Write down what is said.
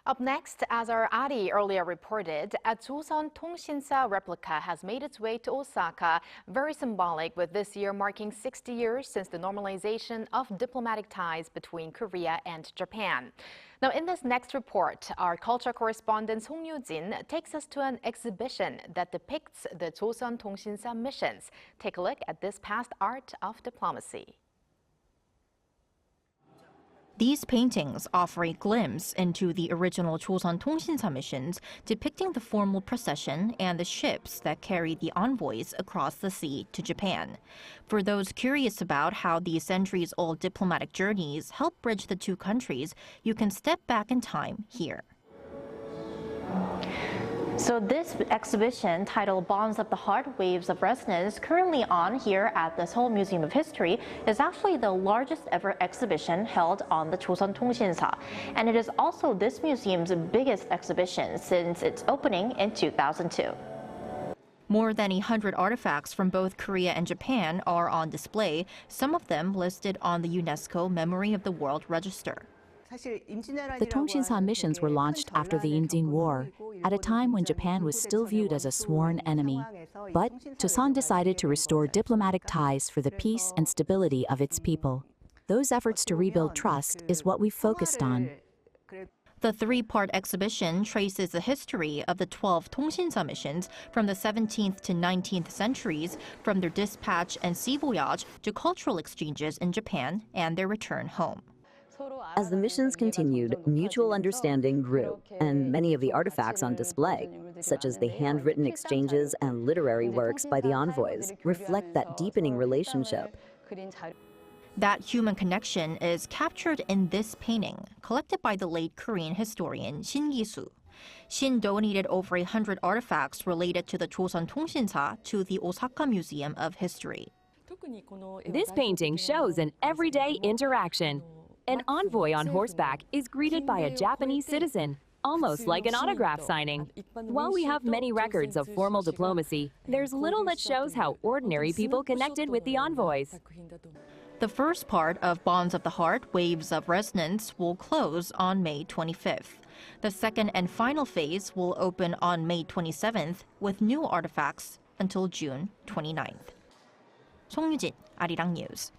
Up next, as our Ari earlier reported, a Joseon replica has made its way to Osaka, very symbolic with this year marking 60 years since the normalization of diplomatic ties between Korea and Japan. Now, in this next report, our culture correspondent Song Yoo-jin takes us to an exhibition that depicts the Joseon missions. Take a look at this past art of diplomacy. These paintings offer a glimpse into the original 조선통신사 missions, depicting the formal procession and the ships that carried the envoys across the sea to Japan. For those curious about how these centuries-old diplomatic journeys help bridge the two countries, you can step back in time here. So this exhibition, titled Bonds of the Heart, Waves of Resonance, currently on here at the Seoul Museum of History, is actually the largest ever exhibition held on the Joseon and it is also this museum's biggest exhibition since its opening in 2002. More than 100 artifacts from both Korea and Japan are on display, some of them listed on the UNESCO Memory of the World Register. The Tongsinsa missions were launched after the Imjin War, at a time when Japan was still viewed as a sworn enemy. But Joseon decided to restore diplomatic ties for the peace and stability of its people. Those efforts to rebuild trust is what we've focused on. The three-part exhibition traces the history of the 12 Tongsinsa missions from the 17th to 19th centuries, from their dispatch and sea voyage to cultural exchanges in Japan and their return home. As the missions continued, mutual understanding grew, and many of the artifacts on display, such as the handwritten exchanges and literary works by the envoys, reflect that deepening relationship. That human connection is captured in this painting, collected by the late Korean historian Shin Gi-soo. Shin donated over 100 artifacts related to the Joseon to the Osaka Museum of History. This painting shows an everyday interaction. An envoy on horseback is greeted by a Japanese citizen, almost like an autograph signing. While we have many records of formal diplomacy, there's little that shows how ordinary people connected with the envoys. The first part of Bonds of the Heart, Waves of Resonance will close on May 25th. The second and final phase will open on May 27th with new artifacts until June 29th. Song Yoo-jin, Arirang News.